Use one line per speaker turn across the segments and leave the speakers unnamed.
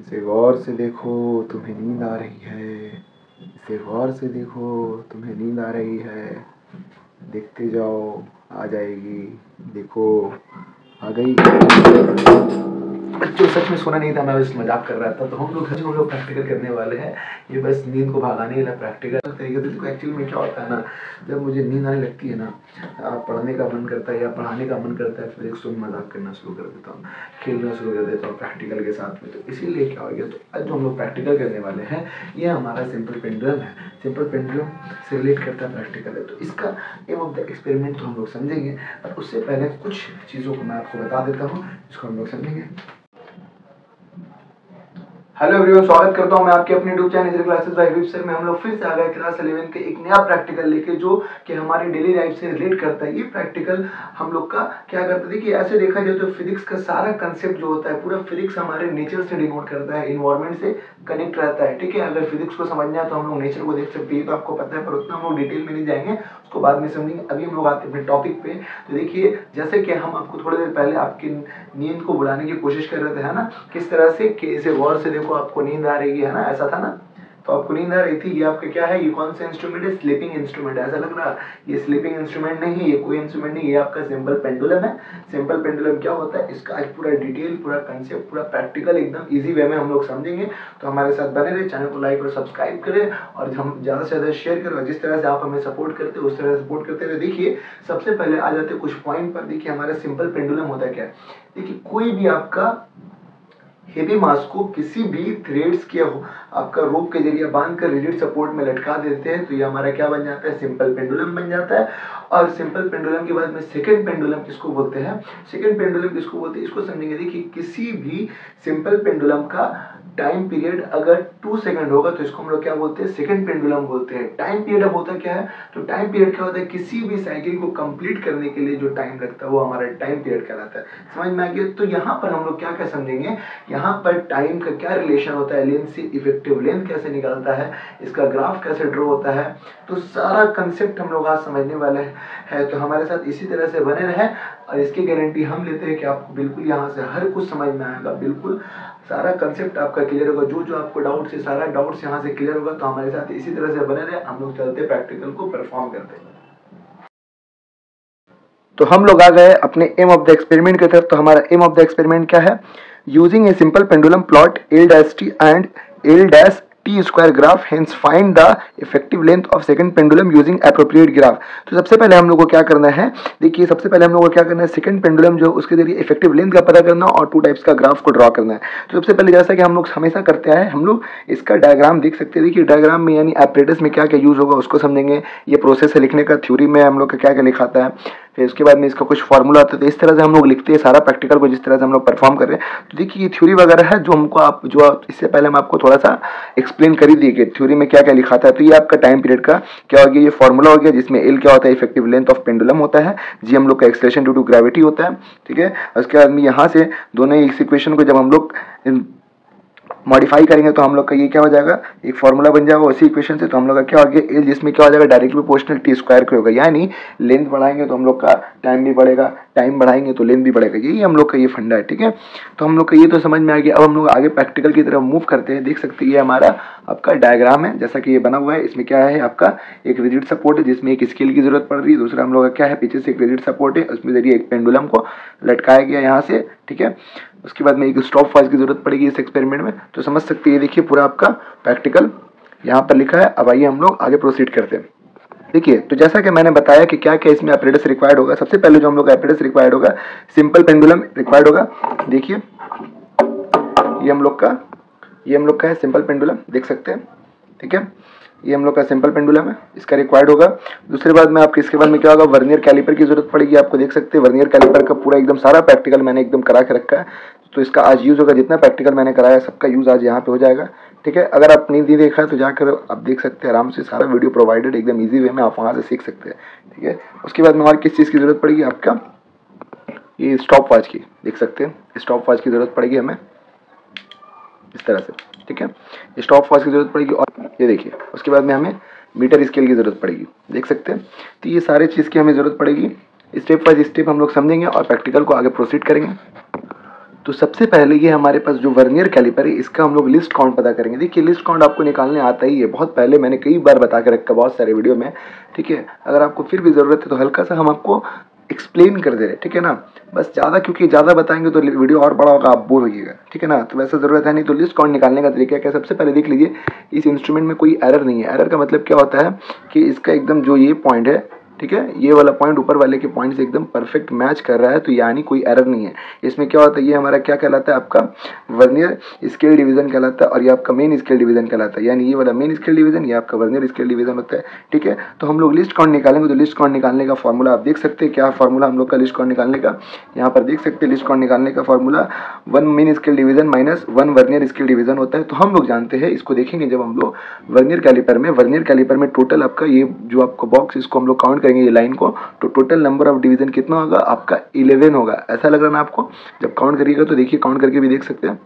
इसे गौर से देखो, तुम्हें नींद आ रही है। इसे गौर से देखो, तुम्हें नींद आ रही है। देखते जाओ, आ जाएगी। देखो, आ गई। बच्चों सच में सोना नहीं था, मैं बस मजाक कर रहा था। तो हम लोग प्रैक्टिकल करने वाले हैं। ये बस नींद को भगाने के लिए प्रैक्टिकल तरीके से। देखो एक्चुअली में क्या होता है ना, जब मुझे नींद आने लगती है ना, पढ़ने का मन करता है या पढ़ाने का मन करता है, फिर एक सुन मजाक करना शुरू कर देता हूँ, खेलना शुरू कर देता हूँ प्रैक्टिकल के साथ में। तो इसीलिए क्या हो गया, तो आज जो हम लोग प्रैक्टिकल करने वाले हैं, ये हमारा सिंपल पेंडुलम है। सिंपल पेंडुलम से रिलेट करता है प्रैक्टिकल है। तो इसका एम ऑफ द एक्सपेरिमेंट तो हम लोग समझेंगे, पर उससे पहले कुछ चीज़ों को मैं आपको बता देता हूँ, जिसको हम लोग समझेंगे। हेलो एवरीवन, स्वागत करता हूं मैं आपके अपने YouTube channel classes bye whip sir में। हम लोग फिर से आ गए क्लास 11 के एक नया प्रैक्टिकल लेके, जो कि हमारी डेली लाइफ से रिलेट करता है। ये प्रैक्टिकल हम लोग का क्या करता है कि ऐसे देखा जाए तो फिजिक्स का सारा कंसेप्ट जो होता है, पूरा फिजिक्स हमारे नेचर से डिनोट करता है, इन्वायरमेंट से कनेक्ट रहता है। ठीक है, अगर फिजिक्स को समझना है तो हम लोग नेचर को देख सकते हैं, तो आपको पता है, पर उतना हम लोग डिटेल में नहीं जाएंगे, उसको बाद में समझेंगे। अभी हम लोग आते हैं अपने टॉपिक पे। तो देखिए, जैसे कि हम आपको थोड़ी देर पहले आपकी नींद को बुलाने की कोशिश कर रहे थे, है ना, किस तरह से कि इसे गौर से देखो, आपको नींद आ रही है ना, ऐसा था ना। तो आपको नींद आ रही थी। ये आपका क्या है, ये कौन सा इंस्ट्रूमेंट है, स्लीपिंग इंस्ट्रूमेंट है। ऐसा लग रहा है ये स्लीपिंग इंस्ट्रूमेंट नहीं है, ये कोई इंस्ट्रूमेंट नहीं, ये आपका सिंपल पेंडुलम है। सिंपल पेंडुलम क्या होता है, इसका आज पूरा डिटेल, पूरा कंसेप्ट, पूरा प्रैक्टिकल एकदम इजी वे में हम लोग समझेंगे। तो हमारे साथ बने रहे, चैनल को लाइक और सब्सक्राइब करें, और हम ज़्यादा से ज़्यादा शेयर करें। जिस तरह से आप हमें सपोर्ट करते हो, उस तरह से सपोर्ट करते हुए देखिए, सबसे पहले आ जाते कुछ पॉइंट पर। देखिए हमारा सिंपल पेंडुलम होता है क्या। देखिए, कोई भी आपका हेवी मास को किसी भी थ्रेड्स के आपका रोप के जरिए बांधकर रिजिड सपोर्ट में लटका देते हैं, तो ये हमारा क्या बन जाता है, सिंपल पेंडुलम बन जाता है। और सिंपल पेंडुलम के बाद में सेकंड पेंडुलम किसको बोलते हैं, सेकंड पेंडुलम किसको बोलते हैं, इसको समझेंगे। देखिए, किसी भी सिंपल पेंडुलम का टाइम पीरियड अगर 2 सेकंड होगा तो इसको हम लोग क्या बोलते हैं, सेकंड पेंडुलम बोलते हैं। टाइम पीरियड अब होता क्या है, तो टाइम पीरियड क्या होता है, किसी भी साइकिल को कंप्लीट करने के लिए जो टाइम लगता है वो हमारा टाइम पीरियड कहलाता है। समझ में आ गया। तो यहाँ पर हम लोग क्या क्या समझेंगे, यहाँ पर टाइम का क्या रिलेशन होता है, लेंथ से इफेक्टिव लेंथ कैसे निकलता है, इसका ग्राफ कैसे ड्रॉ होता है, तो सारा कंसेप्ट हम लोग आज समझने वाले हैं। तो हमारे साथ इसी तरह से बने रहे, और इसकी गारंटी हम लेते हैं कि आपको बिल्कुल यहाँ से हर कुछ समझ में आएगा, बिल्कुल सारा कंसेप्ट आपका क्लियर होगा। जो जो आपको डाउट्स है, सारा डाउट्स यहाँ से क्लियर होगा। तो हमारे साथ इसी तरह से बने रहे, हम लोग चलते प्रैक्टिकल को परफॉर्म करते हैं। तो हम लोग आ गए अपने एम ऑफ द एक्सपेरिमेंट की तरफ। तो हमारा एम ऑफ द एक्सपेरिमेंट क्या है, using a simple pendulum plot L-T and L-T square graph, hence find the effective length of second pendulum using appropriate graph. तो सबसे पहले हम लोग को क्या करना है, देखिए सबसे पहले हम लोग को क्या करना है, सेकंड पेंडुलम जो उसके जरिए इफेक्टिव लेंथ का पता करना और 2 टाइप्स का ग्राफ को ड्रॉ करना है। तो सबसे पहले जैसा कि हम लोग हमेशा करते हैं, हम लोग इसका डायग्राम देख सकते हैं। देखिए डायग्राम में यानी एपरेटस में क्या क्या यूज होगा उसको समझेंगे। ये प्रोसेस है लिखने का, थ्योरी में हम लोग का क्या क्या लिखाता है, फिर उसके बाद में इसका कुछ फॉर्मूला आता है। तो इस तरह से हम लोग लिखते हैं सारा प्रैक्टिकल को, जिस तरह से हम लोग परफॉर्म कर रहे हैं। तो देखिए ये थ्योरी वगैरह है जो हमको आप इससे पहले हम आपको थोड़ा सा एक्सप्लेन कर ही दिए कि थ्योरी में क्या क्या लिखाता है। तो ये आपका टाइम पीरियड का क्या हो गया, ये फॉर्मूला हो गया, जिसमें एल क्या होता है, इफेक्टिव लेंथ ऑफ पेंडुलम होता है, जी हम लोग का एक्सेलरेशन ड्यू टू ग्रेविटी होता है। ठीक है, उसके बाद में यहाँ से दोनों इस इक्वेशन को जब हम लोग मॉडिफाई करेंगे तो हम लोग का ये क्या हो जाएगा, एक फॉर्मूला बन जाएगा उसी इक्वेशन से। तो हम लोग का क्या हो गया, एल, जिसमें क्या हो जाएगा, डायरेक्टली प्रोपोर्शनल टी स्क्वायर के होगा। यानी लेंथ बढ़ाएंगे तो हम लोग का टाइम भी बढ़ेगा, टाइम बढ़ाएंगे तो लेंथ भी बढ़ेगा। यही हम लोग का ये फंडा है। ठीक है, तो हम लोग का ये तो समझ में आ गया। अब हम लोग आगे प्रैक्टिकल की तरफ मूव करते हैं। देख सकते हैं ये हमारा आपका डायग्राम है, जैसा कि ये बना हुआ है। इसमें क्या है, आपका एक रिजिड सपोर्ट है जिसमें एक स्केल की जरूरत पड़ रही है। दूसरा हम लोग का क्या है, पीछे से एक रिजिड सपोर्ट है, उसमें जरिए एक पेंडुलम को लटकाया गया यहाँ से। ठीक है, उसके बाद में एक स्टॉप वॉच की जरूरत पड़ेगी इस एक्सपेरिमेंट में। तो समझ सकते हैं, देखिए पूरा आपका प्रैक्टिकल यहाँ पर लिखा है। अब आइए हम लोग आगे प्रोसीड करते हैं। देखिए, तो जैसा कि मैंने बताया कि क्या क्या इसमें एपरेटस रिक्वायर्ड होगा। सबसे पहले जो हम लोग एपरेटस रिक्वायर्ड होगा, सिंपल पेंडुलम रिक्वायर्ड होगा। देखिए ये हम लोग का है सिंपल पेंडुलम, देख सकते हैं। ठीक है, ये हम लोग का सिंपल पेंडुलम है, इसका रिक्वायर्ड होगा। दूसरे बाद में आपके इसके बाद में क्या होगा, वर्नियर कैलिपर की जरूरत पड़ेगी। आपको देख सकते हैं वर्नियर कैलिपर का पूरा एकदम सारा प्रैक्टिकल मैंने एकदम करा के रखा है। तो इसका आज यूज़ होगा, जितना प्रैक्टिकल मैंने कराया सबका यूज़ आज यहाँ पे हो जाएगा। ठीक है, अगर आप नहीं देखा है तो जाकर आप देख सकते हैं आराम से, सारा वीडियो प्रोवाइडेड एकदम ईजी वे में, आप वहाँ से सीख सकते हैं। ठीक है, उसके बाद में और किस चीज़ की जरूरत पड़ेगी, आपका ये स्टॉप वॉच की, देख सकते हैं स्टॉप वॉच की जरूरत पड़ेगी हमें इस तरह से। ठीक है, स्टॉप वॉच की जरूरत पड़ेगी, और ये देखिए उसके बाद में हमें मीटर स्केल की जरूरत पड़ेगी, देख सकते हैं। तो ये सारे चीज़ की हमें जरूरत पड़ेगी। स्टेप बाय स्टेप हम लोग समझेंगे और प्रैक्टिकल को आगे प्रोसीड करेंगे। तो सबसे पहले ये हमारे पास जो वर्नियर कैलिपर है इसका हम लोग लिस्ट काउंट पता करेंगे। देखिए लिस्ट काउंट आपको निकालने आता ही है, बहुत पहले मैंने कई बार बता के रखा बहुत सारे वीडियो में, ठीक है। अगर आपको फिर भी ज़रूरत है तो हल्का सा हम आपको एक्सप्लेन कर दे रहे, ठीक है ना। बस ज़्यादा, क्योंकि ज़्यादा बताएंगे तो वीडियो और बड़ा होगा, आप बोर होइएगा, ठीक है ना। तो वैसा ज़रूरत है नहीं। तो लिस्ट काउंट निकालने का तरीका क्या, सबसे पहले देख लीजिए इस इंस्ट्रूमेंट में कोई एरर नहीं है। एरर का मतलब क्या होता है कि इसका एकदम जो ये पॉइंट है, ठीक है, ये वाला पॉइंट ऊपर वाले के पॉइंट से एकदम परफेक्ट मैच कर रहा है, तो यानी कोई एरर नहीं है। इसमें क्या होता है, ये हमारा क्या कहलाता है, आपका वर्नियर स्केल डिवीजन कहलाता है, और ये आपका मेन स्केल डिवीजन कहलाता है। यानी ये वाला मेन स्केल डिवीजन, ये आपका वर्नियर स्केल डिवीजन होता है, ठीक है। तो हम लोग लिस्ट काउंट निकालेंगे, तो लिस्ट काउंट निकालने का फॉर्मूला आप देख सकते हैं। क्या फॉर्मूला हम लोग का लिस्ट काउंट निकालने का, यहाँ पर देख सकते हैं। लिस्ट काउंट निकालने का formula 1 main scale division minus 1 vernier scale division होता है। तो हम लोग जानते हैं, इसको देखेंगे जब हम लोग वर्नियर कैलिपर में टोटल आपका ये जो आपका बॉक्स, इसको हम लोग काउंट करेंगे ये लाइन को, तो टोटल नंबर ऑफ डिवीजन कितना होगा आपका 11 होगा। ऐसा लग रहा ना आपको, जब काउंट करिएगा तो देखिए काउंट करके भी देख सकते हैं।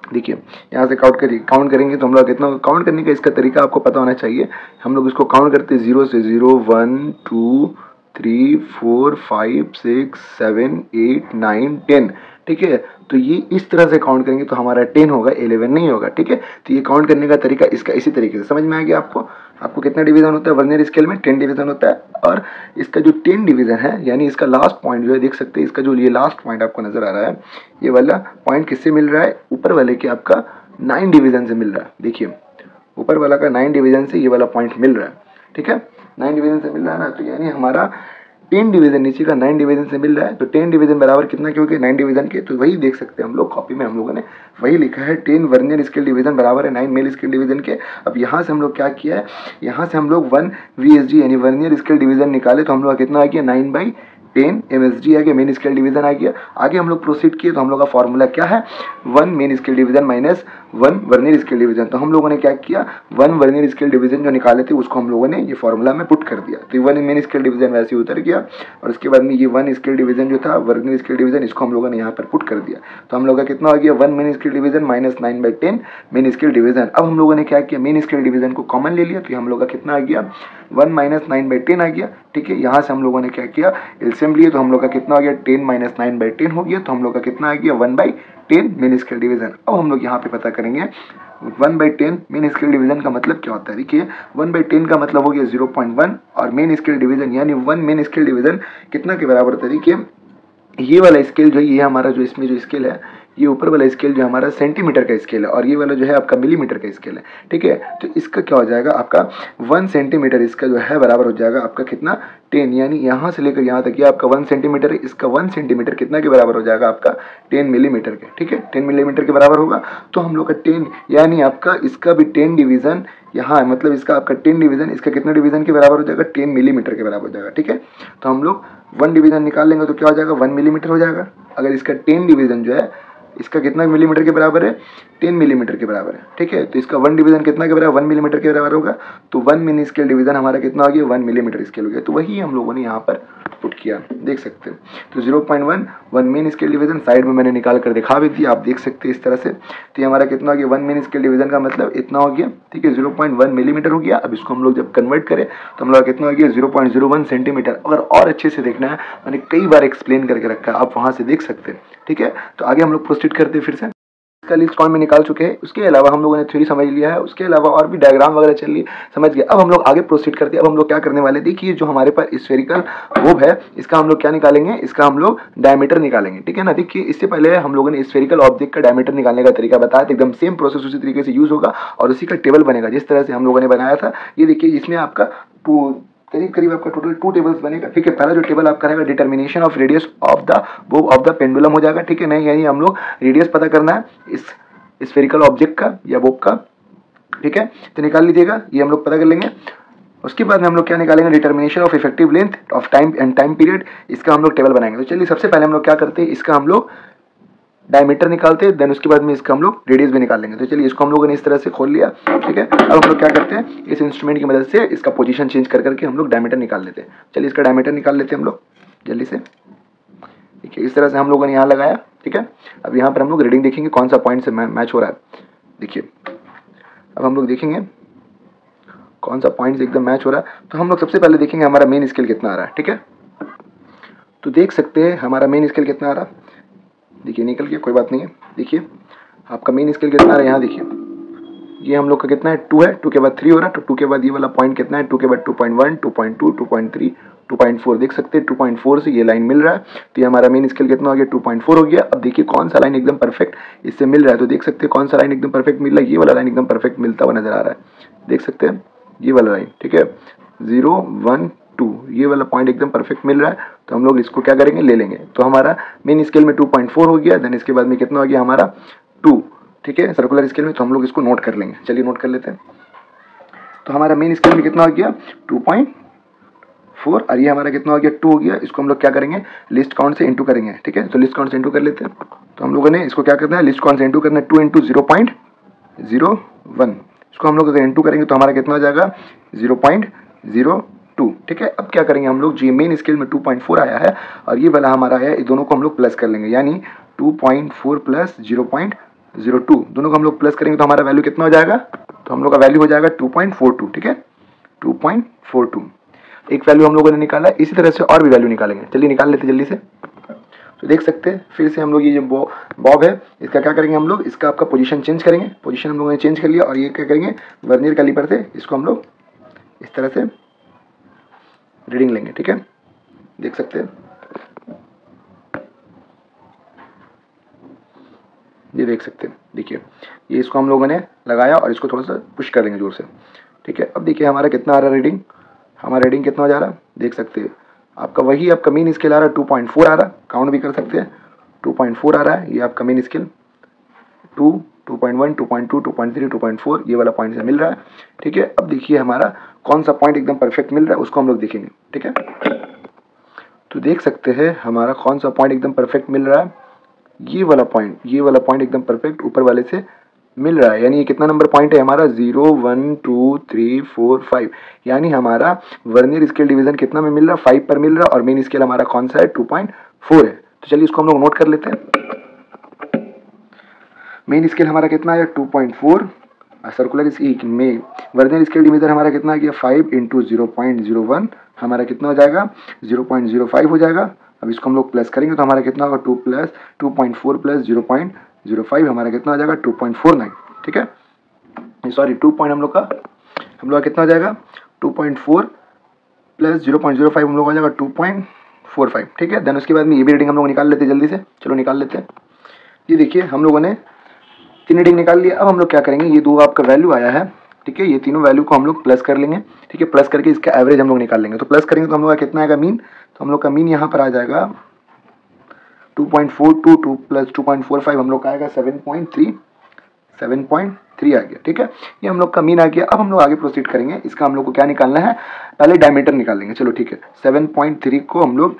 देखिए यहाँ से काउंट करेंगे तो हम लोग कितना होगा। काउंट करने का इसका तरीका आपको पता होना चाहिए। हम लोग इसको काउंट करते हैं 0 से 0 1 2 3 4 5 6 7 8 9 10, ठीक है। तो ये इस तरह से काउंट करेंगे तो हमारा 10 होगा, 11 नहीं होगा, ठीक है। तो ये काउंट करने का तरीका इसका इसी तरीके से समझ में आ गया आपको। आपको कितना डिवीजन होता है वर्नियर स्केल में, 10 डिवीजन होता है। और इसका जो 10 डिवीजन है, यानी इसका लास्ट पॉइंट जो है, देख सकते हैं इसका जो ये लास्ट पॉइंट आपको नजर आ रहा है, ये वाला पॉइंट किससे मिल रहा है, ऊपर वाले के आपका 9 डिवीजन से मिल रहा है। देखिए ऊपर वाला का 9 डिवीजन से ये वाला पॉइंट मिल रहा है, ठीक है। 9 डिवीजन से मिल रहा है ना, तो यानी हमारा 10 डिवीजन नीचे का 9 डिवीजन से मिल रहा है। तो 10 डिवीजन बराबर कितना, क्योंकि 9 डिवीजन के, तो वही देख सकते हैं हम लोग कॉपी में, हम लोगों ने वही लिखा है 10 वर्नियर स्केल डिवीजन बराबर है 9 मेल स्केल डिवीजन के। अब यहाँ से हम लोग क्या किया है, यहाँ से हम लोग 1 VSD यानी वर्नियर स्केल डिवीजन निकाले, तो हम लोग कितना आ गया 9/10 MSD आ गया, मेन स्केल डिवीजन आ गया। आगे हम लोग प्रोसीड किए तो हम लोग का फॉर्मूला क्या है, 1 main scale division minus 1 vernier scale division. तो हम लोगों ने क्या किया, 1 वर्नियर स्केल डिवीजन जो निकाले थे उसको हम लोगों ने ये फॉर्मूला में पुट कर दिया। तो 1 मेन स्केल डिवीजन वैसे ही उतर गया, और उसके बाद में ये 1 स्केल डिवीजन जो था वर्नियर स्केल डिवीजन, इसको हम लोगों ने यहाँ पर पुट कर दिया। तो हम लोग का कितना हो गया 1 main scale division minus 9/10 main scale division. अब हम लोगों ने क्या किया, मेन स्केल डिवीजन को कॉमन ले लिया, तो हम लोग का कितना आ गया 1 माइनस 9/10 आ गया, ठीक है। यहाँ से हम लोगों ने क्या किया, एलसीएम लिए, तो हम लोग का कितना हो गया 10 माइनस 9/10 हो गया, तो हम लोग का कितना आ गया 1/10 मेन स्केल डिवीजन। अब हम लोग यहाँ पे पता करेंगे 1/10 मेन स्केल डिवीजन का मतलब क्या होता है। देखिए 1/10 का मतलब हो गया 0.1, और मेन स्केल डिवीजन यानी 1 मेन स्केल डिवीजन कितना के बराबर होता है। देखिए ये वाला स्केल जो है, ये हमारा जो इसमें जो स्केल है, ये ऊपर वाला स्केल जो हमारा सेंटीमीटर का स्केल है, और ये वाला जो है आपका मिलीमीटर का स्केल है, ठीक है। तो इसका क्या हो जाएगा, आपका 1 सेंटीमीटर इसका जो है बराबर हो जाएगा आपका कितना 10, यानी यहाँ से लेकर यहाँ तक ये आपका 1 सेंटीमीटर है, इसका 1 सेंटीमीटर कितना के बराबर हो जाएगा आपका 10 मिलीमीटर के, ठीक है। 10 मिलीमीटर के बराबर होगा। तो हम लोग का 10 यानी आपका इसका भी 10 डिवीजन यहाँ, मतलब इसका आपका 10 डिवीजन इसका कितना डिवीजन के बराबर हो जाएगा 10 मिलीमीटर के बराबर हो जाएगा, ठीक है। तो हम लोग 1 डिवीजन निकाल लेंगे तो क्या हो जाएगा 1 मिलीमीटर हो जाएगा। अगर इसका 10 डिवीजन जो है इसका कितना मिलीमीटर के बराबर है 10 मिलीमीटर के बराबर है, ठीक है। तो इसका 1 डिवीजन कितना के बराबर 1 मिलीमीटर के बराबर होगा। तो 1 मिनी स्केल डिवीजन हमारा कितना हो गया 1 मिलीमीटर स्केल हो गया। तो वही हम लोगों ने यहाँ पर पुट किया, देख सकते हैं। तो 0.1 1 मेन स्केल डिवीजन साइड में मैंने निकाल कर दिखा भी दिया, आप देख सकते हैं इस तरह से। तो ये हमारा कितना हो गया 1 मेन स्केल डिवीजन का मतलब इतना हो गया, ठीक है, 0.1 मिलीमीटर हो गया। अब इसको हम लोग जब कन्वर्ट करें तो हम लोग कितना हो गया 0.01 सेंटीमीटर। अगर और अच्छे से देखना है, मैंने कई बार एक्सप्लेन करके रखा है, आप वहाँ से देख सकते हैं, ठीक है। तो आगे हम लोग प्रोसीड करते हैं फिर से। इसका लिस्ट काउंट में निकाल चुके हैं, उसके अलावा हम लोगों ने थ्योरी समझ लिया है, उसके अलावा और भी डायग्राम वगैरह चल ली समझ गए। अब हम लोग आगे प्रोसीड करते हैं। अब हम लोग क्या करने वाले, देखिए जो हमारे पास स्फेरिकल ग्लोब है, इसका हम लोग क्या निकालेंगे, इसका हम लोग डायमीटर निकालेंगे, ठीक है ना। देखिए इससे पहले हम लोगों ने स्फेरिकल ऑब्जेक्ट का डायमीटर निकालने का तरीका बताया था, एकदम सेम प्रोसेस उसी तरीके से यूज होगा और उसी का टेबल बनेगा जिस तरह से हम लोगों ने बनाया था। ये देखिए इसमें आपका करीब करीब आपका टोटल 2 टेबल्स बनेगा, ठीक है। पहला जो टेबल आपका रहेगा determination of radius of the Bob of the pendulum हो जाएगा, ठीक है। नहीं यानी हम लोग रेडियस पता करना है इस स्फेरिकल ऑब्जेक्ट का या बोब का, ठीक है। तो निकाल लीजिएगा, ये हम लोग पता कर लेंगे। उसके बाद में हम लोग क्या निकालेंगे, determination of effective length of time and time period, इसका हम लोग टेबल बनाएंगे। तो चलिए सबसे पहले हम लोग क्या करते हैं, इसका हम लोग डायमीटर निकालते हैं, देन उसके बाद में इसका हम लोग रेडियस भी निकाल लेंगे। तो चलिए इसको हम लोगों ने इस तरह से खोल लिया, ठीक है। अब हम लोग क्या करते हैं, इस इंस्ट्रूमेंट की मदद से इसका पोजीशन चेंज कर करके हम लोग डायमीटर निकाल लेते हैं। चलिए इसका डायमीटर निकाल लेते हैं हम लोग जल्दी से, ठीक है। इस तरह से हम लोगों ने यहाँ लगाया, ठीक है। अब यहाँ पर हम लोग रीडिंग देखेंगे कौन सा पॉइंट से मैच हो रहा है। देखिए अब हम लोग देखेंगे कौन सा पॉइंट से एकदम मैच हो रहा है। तो हम लोग सबसे पहले देखेंगे हमारा मेन स्केल कितना आ रहा है, ठीक है। तो देख सकते हैं हमारा मेन स्केल कितना आ रहा है, देखिए निकल गया, कोई बात नहीं है। देखिए आपका मेन स्केल कितना है, यहाँ देखिए ये हम लोग का कितना है 2 है, 2 के बाद 3 हो रहा है, तो 2 के बाद ये वाला पॉइंट कितना है, 2 के बाद 2.1, 2.2, 2.3, 2.4 देख सकते हैं। 2.4 से ये लाइन मिल रहा है, तो ये हमारा मेन स्केल कितना हो गया 2.4 हो गया। अब देखिए कौन सा लाइन एकदम परफेक्ट इससे मिल रहा है, तो देख सकते हैं कौन सा लाइन एकदम परफेक्ट मिल रहा है, ये वाला लाइन एकदम परफेक्ट मिलता हुआ नजर आ रहा है, देख सकते हैं ये वाला लाइन, ठीक है 0, 1, 2 ये वाला पॉइंट एकदम परफेक्ट मिल रहा है। तो हम लोग इसको क्या करेंगे, ले लेंगे। तो हमारा मेन स्केल में 2.4 हो गया, देन इसके बाद में कितना हो गया हमारा 2, ठीक है सर्कुलर स्केल में। तो हम लोग इसको नोट कर लेंगे, चलिए नोट कर लेते हैं। तो हमारा मेन स्केल में कितना हो गया 2.4 और ये हमारा कितना हो गया 2 हो गया। इसको हम लोग क्या करेंगे, लिस्ट काउंट से इंटू करेंगे, ठीक है। तो लिस्ट काउंट से इंटू कर लेते हैं। तो हम लोगों ने इसको क्या करना है, लिस्ट काउंट से इंटू करना है, 2 × 0.01। इसको हम लोग अगर इंटू करेंगे तो हमारा कितना हो जाएगा 0.02, ठीक है। अब क्या करेंगे हम लोग, जी मेन स्केल में 2.4 आया है और ये वाला हमारा है, ये दोनों को हम लोग प्लस कर लेंगे, यानी 2.4 प्लस 0.02 दोनों को हम लोग प्लस करेंगे तो हमारा वैल्यू कितना हो जाएगा, तो हम लोग का वैल्यू हो जाएगा 2.42, ठीक है 2.42 एक वैल्यू हम लोगों ने निकाला। इसी तरह से और भी वैल्यू निकालेंगे, चलिए निकाल लेते जल्दी से। तो देख सकते हैं फिर से हम लोग ये जो बॉब है इसका क्या करेंगे हम लोग, इसका आपका पोजीशन चेंज करेंगे। पोजीशन हम लोगों ने चेंज कर लिया और ये क्या करेंगे, वर्नियर कैलिपर से इसको हम लोग इस तरह से रीडिंग लेंगे, ठीक है देख सकते हैं ये देख सकते हैं। देखिए ये इसको हम लोगों ने लगाया और इसको थोड़ा सा पुश कर लेंगे जोर से, ठीक है। अब देखिए हमारा कितना आ रहा है रीडिंग, हमारा रीडिंग कितना जा रहा है देख सकते हैं। आपका वही आपका मेन स्केल आ रहा है 2.4 आ रहा है, काउंट भी कर सकते हैं 2.4 आ रहा है। ये आपका मेन स्केल 2, 2.1, 2.2, 2.3, 2.4 ये वाला पॉइंट से मिल रहा है, ठीक है। अब देखिए हमारा कौन सा पॉइंट एकदम परफेक्ट मिल रहा है उसको हम लोग देखेंगे, ठीक है। तो देख सकते हैं हमारा कौन सा पॉइंट एकदम परफेक्ट मिल रहा है, ये वाला पॉइंट एकदम परफेक्ट ऊपर वाले से मिल रहा है। यानी ये कितना नंबर पॉइंट है हमारा 0, 1, 2, 3, 4, 5, यानी हमारा वर्नियर स्केल डिवीजन कितना में मिल रहा है 5 पर मिल रहा है और मेन स्केल हमारा कौन सा है 2.4 है। तो चलिए इसको हम लोग नोट कर लेते हैं। मेन स्केल हमारा कितना है 2.4, सर्कुलर में वर्नियर स्केल डिवीजन हमारा कितना गया 5 × 0.01 हमारा कितना हो जाएगा 0.05 हो जाएगा। अब इसको हम लोग प्लस करेंगे तो हमारा कितना होगा 2.4 प्लस 0.05 हमारा कितना हो जाएगा 2.49, ठीक है सॉरी 2 पॉइंट हम लोग का कितना हो जाएगा 2.4 प्लस 0.05 हम लोग हो जाएगा 2.45, ठीक है। देन उसके बाद में ये भी रीडिंग हम लोग निकाल लेते हैं जल्दी से, चलो निकाल लेते हैं। ये देखिए हम लोगों ने 3 रीडिंग निकाल लिया। अब हम लोग क्या करेंगे, ये दो आपका वैल्यू आया है, ठीक है, ये तीनों वैल्यू को हम लोग प्लस कर लेंगे, ठीक है। प्लस करके इसका एवरेज हम लोग निकाल लेंगे। तो प्लस करेंगे तो हम लोग का कितना आएगा मीन, तो हम लोग का मीन यहाँ पर आ जाएगा 2.422 प्लस 2.45 हम लोग का आएगा 7.3 आ गया, ठीक है। ये हम लोग का मीन आ गया। अब हम लोग आगे प्रोसीड करेंगे। इसका हम लोग को क्या निकालना है, पहले डायमीटर निकाल लेंगे, चलो ठीक है। 7.3 को हम लोग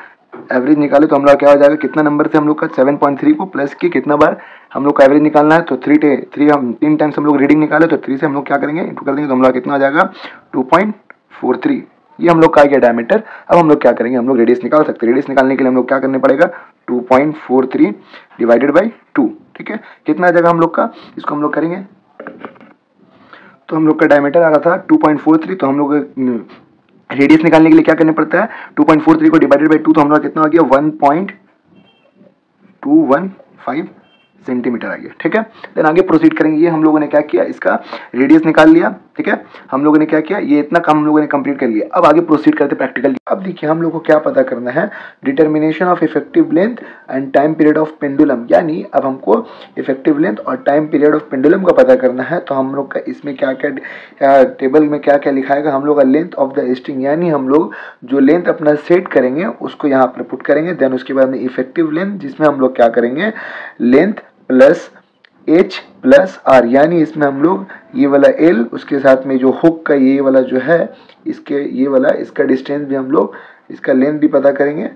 एवरेज निकाले तो हम लोग क्या हो जाएगा, कितना नंबर से हम लोग का 7.3 को प्लस के कितना बार हम लोग का एवरेज निकालना है, तो 3 टाइम्स हम लोग रीडिंग निकाले तो 3 से हम लोग क्या करेंगे इंटू कर देंगे तो हम लोग कितना आ जाएगा 2.43। ये हम लोग का आ गया डायमीटर। अब हम लोग क्या करेंगे, हम लोग रेडियस निकाल सकते हैं। रेडियस निकालने के लिए हम लोग क्या करने पड़ेगा 2.43 डिवाइडेड बाई 2, ठीक है। कितना आ जाएगा हम लोग का, इसको हम लोग करेंगे तो हम लोग का डायमीटर आ रहा था 2.43, तो हम लोग रेडियस निकालने के लिए क्या करना पड़ता है 2.43 को डिवाइडेड बाई 2, तो हम लोग कितना आ गया 1.215 सेंटीमीटर आ गया, ठीक है। देन आगे प्रोसीड करेंगे। ये हम लोगों ने क्या किया, इसका रेडियस निकाल लिया, ठीक है। हम लोगों ने क्या किया, ये इतना काम हम लोगों ने कंप्लीट कर लिया। अब आगे प्रोसीड करते प्रैक्टिकल। अब देखिए हम लोग को क्या पता करना है, determination of effective length and time period of pendulum, यानी अब हमको इफेक्टिव लेंथ और टाइम पीरियड ऑफ पेंडुलम का पता करना है। तो हम लोग का इसमें क्या क्या टेबल में क्या क्या लिखाएगा, हम लोग का लेंथ ऑफ द स्ट्रिंग, यानी हम लोग जो लेंथ अपना सेट करेंगे उसको यहाँ पर पुट करेंगे। देन उसके बाद में इफेक्टिव लेंथ, जिसमें हम लोग क्या करेंगे length plus h plus r, यानी इसमें हम लोग ये वाला l उसके साथ में जो हुक का ये वाला जो है इसके ये वाला इसका डिस्टेंस भी हम लोग इसका लेंथ भी पता करेंगे।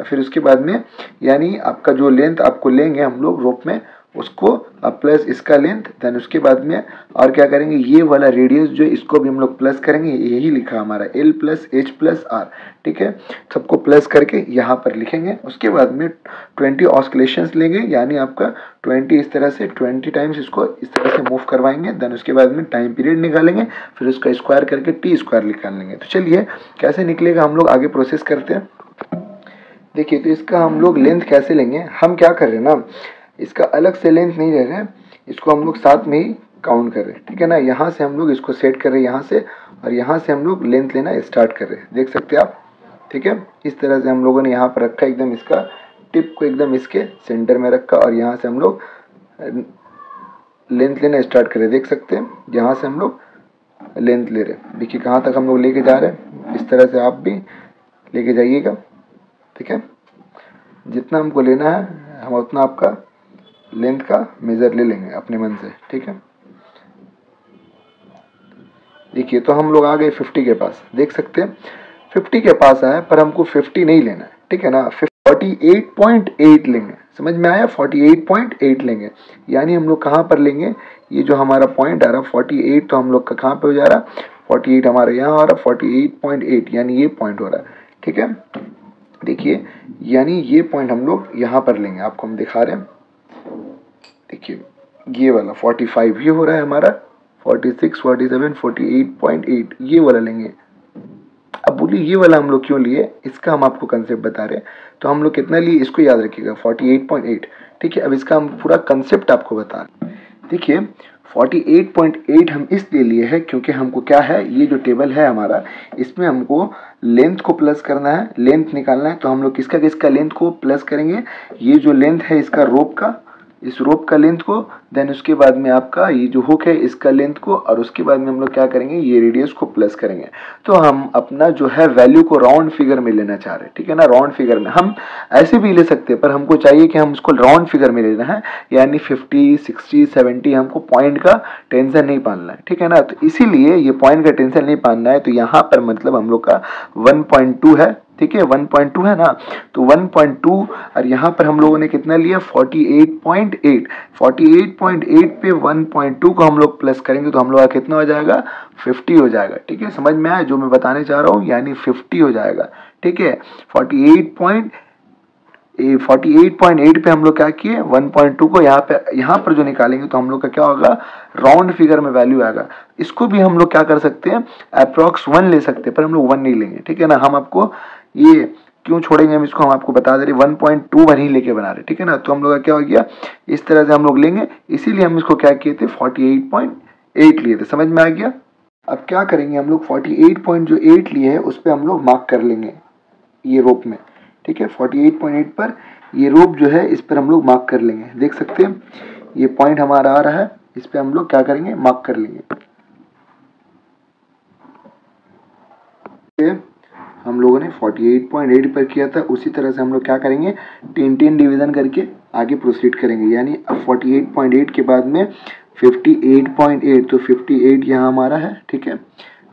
फिर उसके बाद में यानी आपका जो लेंथ आपको लेंगे हम लोग रोप में उसको प्लस इसका लेंथ, देन उसके बाद में और क्या करेंगे ये वाला रेडियस जो इसको भी हम लोग प्लस करेंगे। यही लिखा हमारा l plus h plus r, ठीक है। सबको प्लस करके यहाँ पर लिखेंगे। उसके बाद में 20 ऑस्किलेशंस लेंगे, यानी आपका 20 इस तरह से 20 टाइम्स इसको इस तरह से मूव करवाएंगे। देन उसके बाद में टाइम पीरियड निकालेंगे, फिर उसका स्क्वायर करके t स्क्वायर निकाल लेंगे। तो चलिए कैसे निकलेगा हम लोग आगे प्रोसेस करते हैं। देखिए तो इसका हम लोग लेंथ कैसे लेंगे, हम क्या कर रहे हैं ना, इसका अलग से लेंथ नहीं ले रहे हैं, इसको हम लोग साथ में ही काउंट कर रहे हैं, ठीक है ना। यहाँ से हम लोग इसको सेट कर रहे हैं यहाँ से, और यहाँ से हम लोग लेंथ लेना स्टार्ट कर रहे हैं, देख सकते हैं आप, ठीक है। इस तरह से हम लोगों ने यहाँ पर रखा, एकदम इसका टिप को एकदम इसके सेंटर में रखा, और यहाँ से हम लोग लेंथ लेना स्टार्ट करें, देख सकते हैं यहाँ से हम लोग लेंथ ले रहे हैं। देखिए कहाँ तक हम लोग लेके जा रहे हैं, इस तरह से आप भी लेके जाइएगा, ठीक है। जितना हमको लेना है हम उतना आपका लेंथ का मेज़र ले लेंगे अपने मन से, ठीक है। देखिए तो हम लोग आ गए 50 के पास, देख सकते हैं 50 के पास आए, पर हमको 50 नहीं लेना है, ठीक है ना। 48.8 लेंगे, समझ में आया, 48.8 लेंगे। यानी हम लोग कहाँ पर लेंगे, ये जो हमारा पॉइंट आ रहा 48, तो हम लोग का कहाँ पे हो जा रहा, 48 हमारा यहाँ आ रहा 48.8, यानी ये पॉइंट हो रहा है, ठीक है। देखिए यानी ये पॉइंट हम लोग यहाँ पर लेंगे, आपको हम दिखा रहे हैं। देखिए ये वाला 45 ये हो रहा है हमारा, 46, 47, 48.8 ये वाला लेंगे। अब बोलिए ये वाला हम लोग क्यों लिए, इसका हम आपको कंसेप्ट बता रहे हैं। तो हम लोग कितना लिए इसको याद रखिएगा, 48.8, ठीक है। अब इसका हम पूरा कंसेप्ट आपको बता रहे हैं। देखिए 48.8 हम इसलिए लिए हैं क्योंकि हमको क्या है, ये जो टेबल है हमारा, इसमें हमको लेंथ को प्लस करना है, लेंथ निकालना है। तो हम लोग किसका किसका लेंथ को प्लस करेंगे, ये जो लेंथ है इसका रोप का, इस रोप का लेंथ को, देन उसके बाद में आपका ये जो हुक है इसका लेंथ को, और उसके बाद में हम लोग क्या करेंगे, ये रेडियस को प्लस करेंगे। तो हम अपना जो है वैल्यू को राउंड फिगर में लेना चाह रहे हैं, ठीक है ना। राउंड फिगर में हम ऐसे भी ले सकते हैं, पर हमको चाहिए कि हम उसको राउंड फिगर में लेना है, यानी 50, 60, 70, हमको पॉइंट का टेंशन नहीं पालना है, ठीक है ना। तो इसीलिए ये पॉइंट का टेंशन नहीं पालना है, तो यहाँ पर मतलब हम लोग का 1.2 है, ठीक है, 1.2 है ना। तो 1.2 और यहाँ पर हम लोगों ने कितना लिया 48.8, 48.8 पे 1.2 को हम लोग प्लस करेंगे तो हम लोग का कितना हो जाएगा, 50 हो जाएगा, ठीक है। समझ में आया जो मैं बताने चाह रहा हूँ, यानी 50 हो जाएगा, ठीक है। 48.8 पे हम लोग क्या किए, 1.2 को यहाँ पर जो निकालेंगे तो हम लोग का क्या होगा, राउंड फिगर में वैल्यू आएगा। इसको भी हम लोग क्या कर सकते हैं, अप्रॉक्स 1 ले सकते हैं, पर हम लोग 1 नहीं लेंगे, ठीक है ना। हम आपको ये क्यों छोड़ेंगे, हम इसको हम आपको बता दे रहे 1.2 वन ही लेके बना रहे, ठीक है ना। तो हम लोग का क्या हो गया, इस तरह से हम लोग लेंगे, इसीलिए हम इसको क्या किए थे 48.8 लिए थे, समझ में आ गया। अब क्या करेंगे हम लोग 48.8 लिए है उस पर हम लोग मार्क कर लेंगे ये रोप में, ठीक है। 48.8 पर ये रोप जो है इस पर हम लोग मार्क कर लेंगे, देख सकते हैं ये पॉइंट हमारा आ रहा है, इस पर हम लोग क्या करेंगे, मार्क कर लेंगे। हम लोगों ने 48.8 पर किया था, उसी तरह से हम लोग क्या करेंगे 10 डिवीजन करके आगे प्रोसीड करेंगे। यानी अब 48.8 के बाद में 58.8, तो 58 यहाँ हमारा है, ठीक है,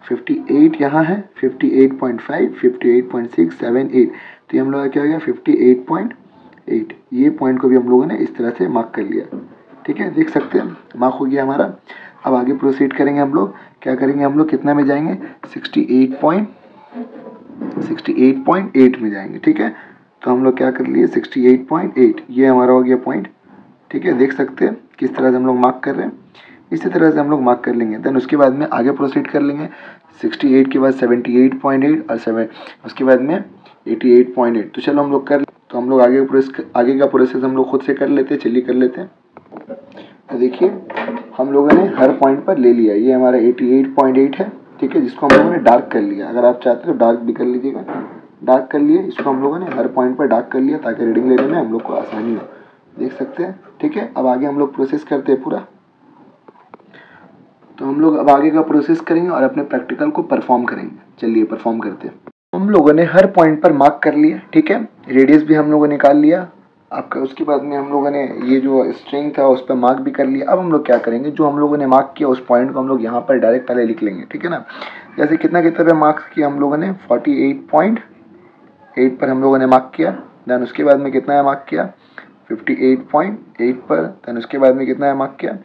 58 यहाँ है, 58.5, 58.6, 7, 8, तो ये हम लोग का क्या हो गया 58.8। ये पॉइंट को भी हम लोगों ने इस तरह से मार्क कर लिया, ठीक है, देख सकते हैं मार्क हो गया हमारा। अब आगे प्रोसीड करेंगे हम लोग, क्या करेंगे हम लोग, कितना में जाएंगे 68.8 में जाएंगे, ठीक है। तो हम लोग क्या कर लिए 68.8, ये हमारा हो गया पॉइंट, ठीक है, देख सकते हैं किस तरह से हम लोग मार्क कर रहे हैं, इसी तरह से हम लोग मार्क कर लेंगे। देन उसके बाद में आगे प्रोसीड कर लेंगे, 68 के बाद 78.8 और 7, उसके बाद में 88.8। तो चलो हम लोग कर, तो हम लोग आगे का प्रोसेस हम लोग खुद से कर लेते हैं, चलिए कर लेते हैं। तो देखिए हम लोगों ने हर पॉइंट पर ले लिया, ये हमारा 88.8 है, ठीक है, जिसको हम लोगों ने डार्क कर लिया। अगर आप चाहते हो तो डार्क भी कर लीजिएगा, डार्क कर लिए, इसको हम लोगों ने हर पॉइंट पर डार्क कर लिया ताकि रीडिंग लेने में हम लोग को आसानी हो, देख सकते हैं, ठीक है। अब आगे हम लोग प्रोसेस करते हैं पूरा, तो हम लोग अब आगे का प्रोसेस करेंगे और अपने प्रैक्टिकल को परफॉर्म करेंगे। चलिए परफॉर्म करते हैं। हम लोगों ने हर पॉइंट पर मार्क कर लिया, ठीक है, रेडियस भी हम लोगों ने निकाल लिया आपका। उसके बाद में हम लोगों ने ये जो स्ट्रिंग था उस पर मार्क भी कर लिया। अब हम लोग क्या करेंगे, जो हम लोगों ने मार्क किया उस पॉइंट को हम लोग यहाँ पर डायरेक्ट पहले लिख लेंगे, ठीक है ना। जैसे कितना पे मार्क्स किया हम लोगों ने 48.8 पर हम लोगों ने मार्क किया। देन उसके बाद में कितना है मार्क किया 58.8 पर। देन उसके बाद में कितना है मार्क किया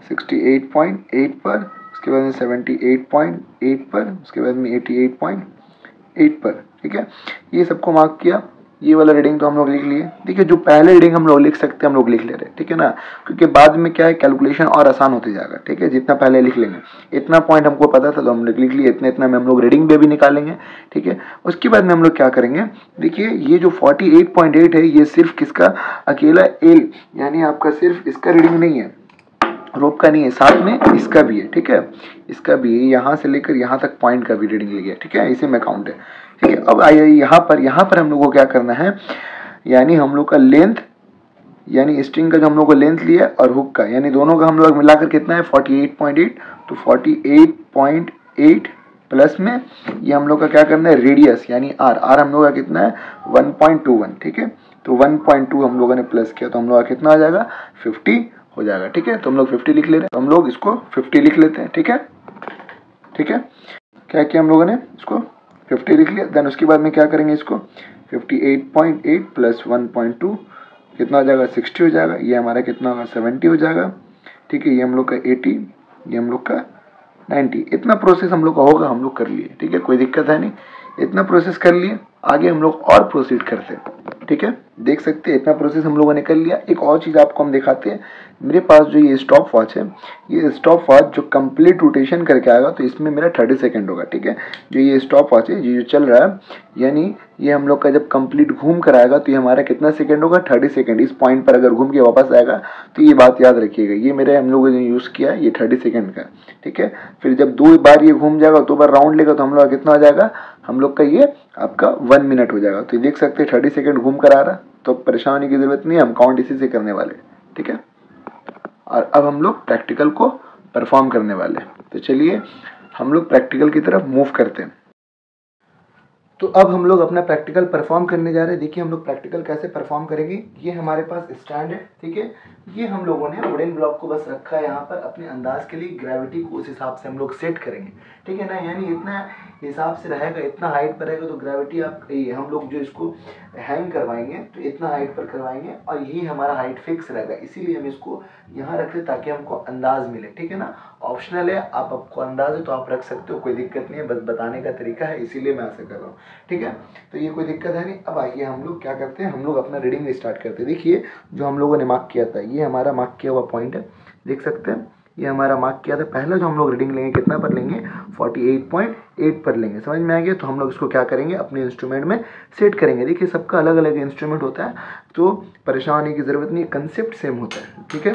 68.8 पर। उसके बाद में 78.8 पर। उसके बाद में 88.8 पर, ठीक है। ये सबको मार्क किया। ये वाला रीडिंग तो हम लोग लिख लिए। देखिए जो पहले रीडिंग हम लोग लिख सकते हैं हम लोग लिख ले रहे हैं, ठीक है ना, क्योंकि बाद में क्या है कैलकुलेशन और आसान होते जाएगा, ठीक है। जितना पहले लिख लेंगे, इतना पॉइंट हमको पता था तो हम लोग लिख लिए, इतना इतना में हम लोग रीडिंग पे भी निकालेंगे, ठीक है। उसके बाद में हम लोग क्या करेंगे, देखिए ये जो 48.8 है ये सिर्फ किसका, अकेला एल यानी आपका सिर्फ इसका रीडिंग नहीं है, रोप का नहीं है, साथ में इसका भी है, ठीक है। इसका भी है, यहाँ से लेकर यहाँ तक पॉइंट का भी रीडिंग लिया, ठीक है, इसी में काउंट है, ठीक है। अब आइए यहाँ पर हम लोग को क्या करना है, यानी हम लोग का लेंथ, यानी स्ट्रिंग का जो हम लोग को लेंथ लिया और हुक का, यानी दोनों का हम लोग मिलाकर कितना है 48.8, तो 48.8 प्लस में ये हम लोग का क्या करना है रेडियस यानी आर, आर हम लोग का कितना है 1.21, ठीक है। तो 1.2 हम लोगों ने प्लस किया तो हम लोग का कितना आ जाएगा 50 हो जाएगा, ठीक है। तो हम लोग 50 लिख ले रहे हैं, तो हम लोग इसको 50 लिख लेते हैं, ठीक है, ठीक है। क्या किया हम लोगों ने, इसको 50 लिख लिया। देन उसके बाद में क्या करेंगे, इसको 58.8 प्लस 1.2 कितना हो जाएगा 60 हो जाएगा, ये हमारा कितना होगा 70 हो जाएगा, ठीक है। ये हम लोग का 80, ये हम लोग का 90, इतना प्रोसेस हम लोग का होगा, हम लोग कर लिए, ठीक है, कोई दिक्कत है नहीं, इतना प्रोसेस कर लिए। आगे हम लोग और प्रोसीड करते हैं, ठीक है। देख सकते हैं इतना प्रोसेस हम लोगों ने कर लिया। एक और चीज़ आपको हम दिखाते हैं, मेरे पास जो ये स्टॉप वॉच है, ये स्टॉप वॉच जो कंप्लीट रोटेशन करके आएगा तो इसमें मेरा 30 सेकंड होगा, ठीक है। जो ये स्टॉप वॉच है ये जो चल रहा है, यानी ये हम लोग का जब कंप्लीट घूम कर आएगा तो ये हमारा कितना सेकंड होगा 30 सेकंड। इस पॉइंट पर अगर घूम के वापस आएगा तो ये बात याद रखिएगा, ये मेरे हम लोगों ने यूज़ किया है ये 30 सेकंड का, ठीक है। फिर जब 2 बार ये घूम जाएगा 2 बार राउंड लेगा तो हम लोग कितना हो जाएगा, हम लोग का ये आपका 1 मिनट हो जाएगा। तो ये देख सकते हैं 30 सेकंड घूम कर आ रहा, तो परेशान होने की जरूरत नहीं है, हम काउंट इसी से करने वाले, ठीक है। और अब हम लोग प्रैक्टिकल को परफॉर्म करने वाले हैं, तो चलिए हम लोग प्रैक्टिकल की तरफ मूव करते हैं। तो अब हम लोग अपना प्रैक्टिकल परफॉर्म करने जा रहे हैं। देखिए हम लोग प्रैक्टिकल कैसे परफॉर्म करेंगे, ये हमारे पास स्टैंड है, ठीक है। ये हम लोगों ने वुडन ब्लॉक को बस रखा है यहाँ पर अपने अंदाज के लिए, ग्रेविटी को उस हिसाब से हम लोग सेट करेंगे, ठीक है ना। यानी इतना हिसाब से रहेगा, इतना हाइट पर रहेगा तो ग्रेविटी आप हम लोग जो इसको हैंग करवाएंगे तो इतना हाइट पर करवाएंगे और यही हमारा हाइट फिक्स रहेगा, इसीलिए हम इसको यहाँ रख रहे ताकि हमको अंदाज मिले, ठीक है ना। ऑप्शनल है, आपको अंदाज है तो आप रख सकते हो, कोई दिक्कत नहीं है, बस बताने का तरीका है इसीलिए मैं ऐसा कर रहा हूँ, ठीक है। तो ये कोई दिक्कत है नहीं। अब आइए हम लोग क्या करते हैं, हम लोग अपना रीडिंग स्टार्ट करते हैं। देखिए जो हम लोगों ने मार्क किया था ये हमारा मार्क किया हुआ पॉइंट है, देख सकते हैं ये हमारा मार्क किया था। पहला जो हम लोग रीडिंग लेंगे कितना पर लेंगे 48.8 पर लेंगे, समझ में आ गया। तो हम लोग इसको क्या करेंगे अपने इंस्ट्रूमेंट में सेट करेंगे। देखिए सबका अलग अलग इंस्ट्रूमेंट होता है तो परेशान होने की ज़रूरत नहीं है, कंसेप्ट सेम होता है, ठीक है।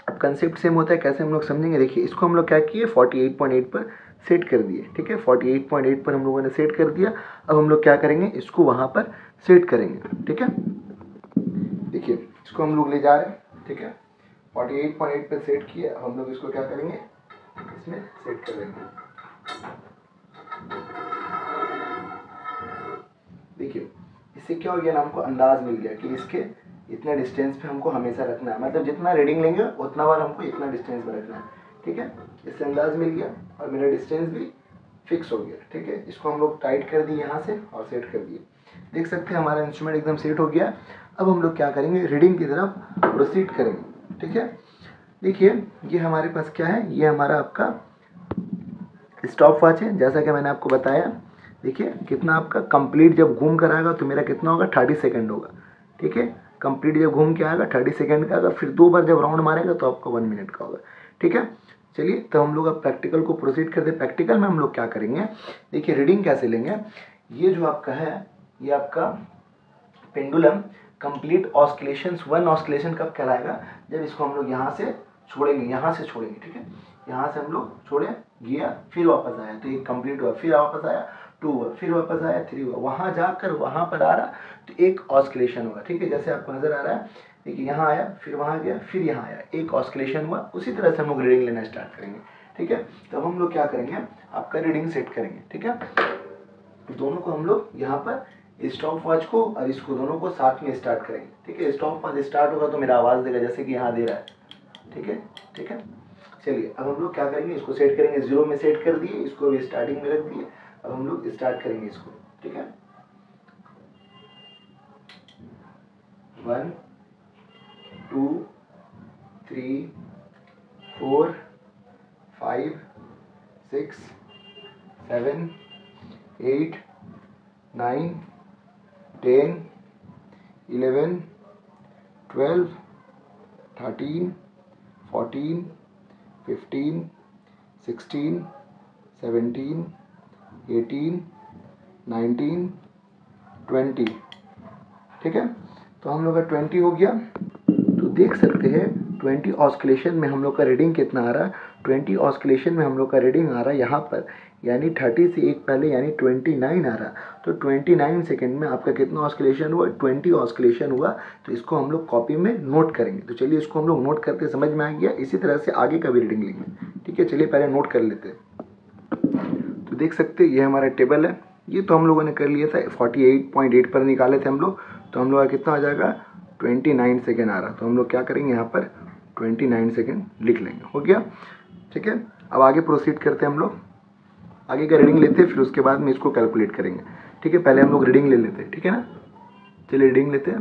अब कंसेप्ट सेम होता है कैसे हम लोग समझेंगे। देखिए इसको हम लोग क्या किए 48.8 पर सेट कर दिए, ठीक है। 48.8 पर हम लोगों ने सेट कर दिया। अब हम लोग क्या करेंगे इसको वहाँ पर सेट करेंगे, ठीक है। देखिए इसको हम लोग ले जा रहे हैं, ठीक है। 48.8 पर सेट किए, अब हम लोग इसको क्या करेंगे इसमें सेट कर देंगे। देखिए इससे क्या हो गया ना, हमको अंदाज मिल गया कि इसके इतना डिस्टेंस पे हमको हमेशा रखना है, मतलब जितना रीडिंग लेंगे उतना बार हमको इतना डिस्टेंस पर रखना है, ठीक है। इससे अंदाज मिल गया और मेरा डिस्टेंस भी फिक्स हो गया, ठीक है। इसको हम लोग टाइट कर दिए यहाँ से और सेट कर दिए। देख सकते हैं हमारा इंस्ट्रूमेंट एकदम सेट हो गया। अब हम लोग क्या करेंगे रीडिंग की तरफ प्रोसीड करेंगे, ठीक है। देखिए ये हमारे पास क्या है, ये हमारा आपका स्टॉप वॉच है, जैसा कि मैंने आपको बताया। देखिए कितना आपका कंप्लीट जब घूम कर आएगा तो मेरा कितना होगा 30 सेकंड होगा, ठीक है। कंप्लीट जब घूम के आएगा 30 सेकंड का, अगर फिर 2 बार जब राउंड मारेगा तो आपका 1 मिनट का होगा, ठीक है। चलिए तो हम लोग अब प्रैक्टिकल को प्रोसीड करते हैं। प्रैक्टिकल में हम लोग क्या करेंगे, देखिए रीडिंग कैसे लेंगे। ये जो आपका है ये आपका पेंडुलम कंप्लीट ऑस्किलेशन, 1 ऑस्किलेशन कब कहलाएगा, जब इसको हम लोग यहाँ से छोड़ेंगे, यहाँ से छोड़ेंगे, ठीक है। यहाँ से हम लोग छोड़े, गया फिर वापस आया तो एक कंप्लीट हुआ, फिर वापस आया 2 हुआ, फिर वापस आया 3 हुआ, वहाँ जाकर वहाँ पर आ रहा तो एक ऑस्किलेशन होगा, ठीक है। जैसे आपको नजर आ रहा है, देखिए यहाँ आया फिर वहाँ गया फिर यहाँ आया, एक ऑस्किलेशन हुआ। उसी तरह से हम लोग रीडिंग लेना स्टार्ट करेंगे, ठीक है। तो हम लोग क्या करेंगे आपका रीडिंग सेट करेंगे, ठीक है। दोनों को हम लोग यहाँ पर स्टॉप वॉच को और इसको दोनों को साथ में स्टार्ट करेंगे, ठीक है। स्टॉप वॉच स्टार्ट होगा तो मेरा आवाज़ देगा जैसे कि यहाँ दे रहा है, ठीक है, ठीक है। चलिए अब हम लोग क्या करेंगे इसको सेट करेंगे, 0 में सेट कर दिए, इसको अभी स्टार्टिंग में रख दिए। अब हम लोग स्टार्ट करेंगे इसको, ठीक है। 1 2 3 4 5 6 7 8 9 10, 11, 12, 13, 14, 15, 16, 17, 18, 19, 20। ठीक है, तो हम लोग का 20 हो गया। तो देख सकते हैं 20 ऑस्किलेशन में हम लोग का रीडिंग कितना आ रहा है। 20 ऑस्किलेशन में हम लोग का रीडिंग आ रहा है यहाँ पर, यानी 30 से एक पहले यानी 29 आ रहा। तो 29 सेकेंड में आपका कितना ऑस्किलेशन हुआ, 20 ऑस्किलेशन हुआ। तो इसको हम लोग कॉपी में नोट करेंगे। तो चलिए इसको हम लोग नोट करते, समझ में आ गया। इसी तरह से आगे का भी रीडिंग लेंगे। ठीक है, चलिए पहले नोट कर लेते हैं। तो देख सकते हैं ये हमारा टेबल है। ये तो हम लोगों ने कर लिया था, 48.8 पर निकाले थे हम लोग। तो हम लोग का कितना आ जाएगा, 29 सेकेंड आ रहा। तो हम लोग क्या करेंगे, यहाँ पर 29 सेकेंड लिख लेंगे। हो गया, ठीक है। अब आगे प्रोसीड करते हैं हम लोग, आगे का रीडिंग लेते हैं, फिर उसके बाद में इसको कैलकुलेट करेंगे। ठीक है, पहले हम लोग रीडिंग ले लेते हैं। ठीक है ना, चलिए रीडिंग लेते हैं।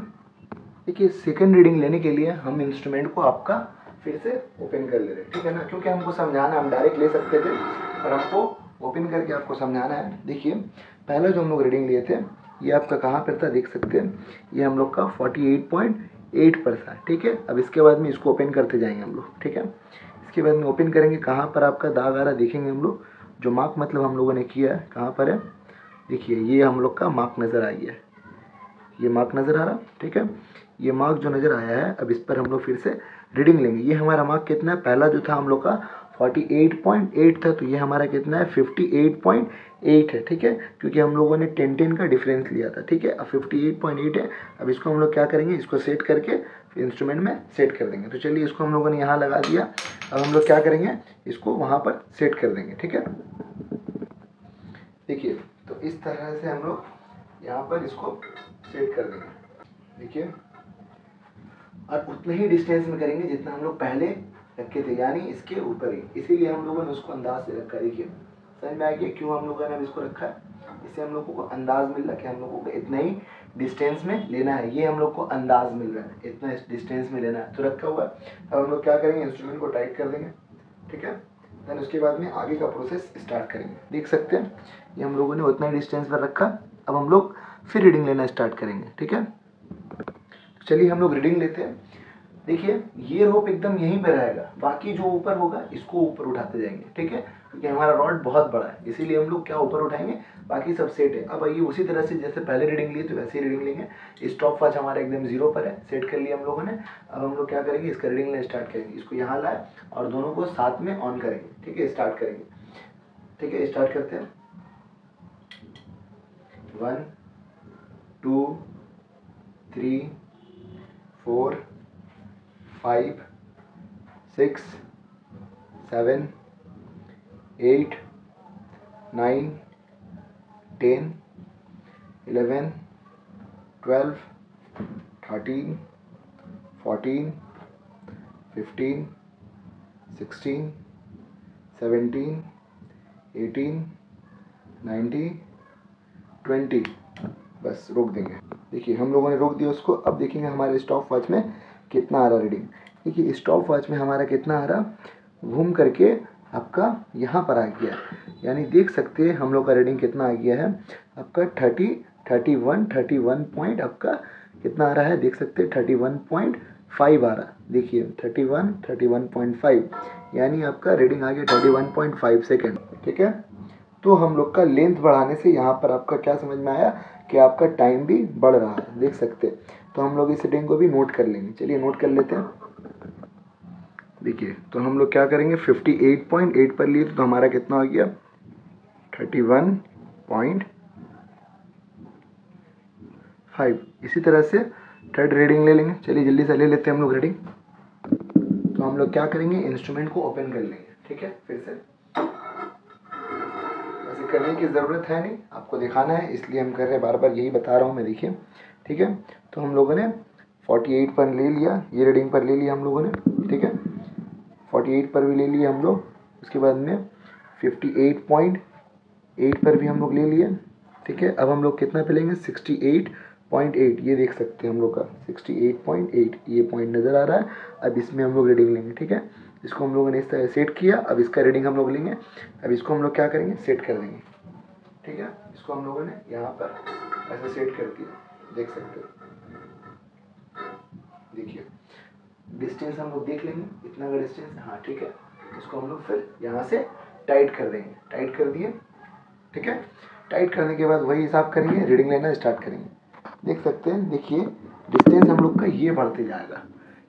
देखिए सेकेंड रीडिंग लेने के लिए हम इंस्ट्रूमेंट को आपका फिर से ओपन कर ले रहे हैं। ठीक है ना, क्योंकि हमको समझाना, हम डायरेक्ट ले सकते थे पर हमको ओपन करके आपको समझाना है। देखिए पहला जो हम लोग रीडिंग लिए थे ये आपका कहाँ पर था, देख सकते हैं ये हम लोग का 48.8 पर था। ठीक है, अब इसके बाद में इसको ओपन करते जाएंगे हम लोग। ठीक है, इसके बाद में ओपन करेंगे, कहाँ पर आपका दाग आ रहा देखेंगे हम लोग। जो मार्क मतलब हम लोगों ने किया है कहाँ पर है, देखिए ये हम लोग का मार्क नज़र आई है, ये मार्क नज़र आ रहा। ठीक है, ये मार्क जो नज़र आया है, अब इस पर हम लोग फिर से रीडिंग लेंगे। ये हमारा मार्क कितना है, पहला जो था हम लोग का 48.8 था, तो ये हमारा कितना है 58.8 है। ठीक है, क्योंकि हम लोगों ने 10 का डिफरेंस लिया था। ठीक है, अब 58.8 है। अब इसको हम लोग क्या करेंगे, इसको सेट करके इंस्ट्रूमेंट में सेट कर देंगे। तो चलिए इसको हम लोगों ने यहाँ लगा दिया। अब हम लोग क्या करेंगे, इसको वहाँ पर सेट कर देंगे। ठीक है, देखिए तो इस तरह से हम लोग यहाँ पर इसको सेट कर देंगे। देखिए, और उतने ही डिस्टेंस में करेंगे जितना हम लोग पहले रखे थे, यानी इसके ऊपर ही। इसीलिए हम लोगों ने उसको अंदाज से रखा है। देखिए समझ में आ गया क्यों हम लोगों ने इसको रखा है। इससे हम लोगों को अंदाज मिल रहा है कि हम लोगों को इतना ही डिस्टेंस में लेना है। ये हम लोग को अंदाज मिल रहा है, इतना डिस्टेंस में लेना है, तो रखा हुआ है। अब हम लोग क्या करेंगे, इंस्ट्रूमेंट को टाइट कर देंगे। ठीक है, देन उसके बाद में आगे का प्रोसेस स्टार्ट करेंगे। देख सकते हैं ये हम लोगों ने उतना ही डिस्टेंस पर रखा। अब हम लोग फिर रीडिंग लेना स्टार्ट करेंगे। ठीक है, चलिए हम लोग रीडिंग लेते हैं। देखिए ये रोप एकदम यहीं पे रहेगा, बाकी जो ऊपर होगा इसको ऊपर उठाते जाएंगे। ठीक है, क्योंकि हमारा रॉड बहुत बड़ा है, इसीलिए हम लोग क्या ऊपर उठाएंगे, बाकी सब सेट है। अब आइए उसी तरह से जैसे पहले रीडिंग लिए तो वैसे ही रीडिंग लेंगे। स्टॉप वॉच हमारा एकदम 0 पर है, सेट कर लिया हम लोगों ने। अब हम लोग क्या करेंगे, इसका रीडिंग लेना स्टार्ट करेंगे। इसको यहाँ लाए और दोनों को साथ में ऑन करेंगे। ठीक है, स्टार्ट करेंगे। ठीक है, स्टार्ट करते हैं। 1 2 3 4 5 6 7 8 9 10 11 12 13 14 15 16 17 18 19 20। बस रोक देंगे। देखिए हम लोगों ने रोक दिया उसको। अब देखेंगे हमारे स्टॉप वॉच में कितना आ रहा रीडिंग। देखिए स्टॉप वॉच में हमारा कितना आ रहा, घूम करके आपका यहाँ पर आ गया, यानी देख सकते हैं हम लोग का रीडिंग कितना आ गया है आपका 31 पॉइंट आपका कितना आ रहा है, देख सकते हैं 31.5 आ रहा। देखिए 31.5 यानी आपका रीडिंग आ गया 31.5 सेकेंड। ठीक है, तो हम लोग का लेंथ बढ़ाने से यहाँ पर आपका क्या समझ में आया कि आपका टाइम भी बढ़ रहा है, देख सकते हैं। तो हम लोग इस रीडिंग को भी नोट कर लेंगे। चलिए नोट कर लेते हैं। देखिए तो हम लोग क्या करेंगे, 58.8 पर लिए तो हमारा कितना हो गया 31.5। इसी तरह से थर्ड रीडिंग ले लेंगे। चलिए जल्दी से ले लेते हैं हम लोग रीडिंग। तो हम लोग क्या करेंगे, इंस्ट्रूमेंट को ओपन कर लेंगे। ठीक है, फिर से ऐसे करने की ज़रूरत है नहीं, आपको दिखाना है इसलिए हम कर रहे हैं, बार बार यही बता रहा हूँ मैं। देखिए ठीक है, तो हम लोगों ने 48 पर ले लिया, ये रीडिंग पर ले लिया हम लोगों ने। ठीक है, 48 पर भी ले लिए हम लोग। उसके बाद में 58.8 पर भी हम लोग ले लिए। ठीक है, अब हम लोग कितना पे लेंगे 68.8। ये देख सकते हैं हम लोग का 68.8 ये पॉइंट नज़र आ रहा है। अब इसमें हम लोग रीडिंग लेंगे। ठीक है, इसको हम लोगों ने इस तरह सेट किया। अब इसका रीडिंग हम लोग लेंगे। अब इसको हम लोग क्या करेंगे, सेट कर देंगे। ठीक है, इसको हम लोगों ने यहाँ पर ऐसे सेट कर दिया। देख सकते हो, देखिए डिस्टेंस हम लोग देख लेंगे, इतना का डिस्टेंस, हाँ ठीक है। इसको हम लोग फिर यहाँ से टाइट कर देंगे, टाइट कर दिए, ठीक है। टाइट करने के बाद वही हिसाब करेंगे, रीडिंग लेना स्टार्ट करेंगे। देख सकते हैं, देखिए डिस्टेंस हम लोग का ये बढ़ते जाएगा,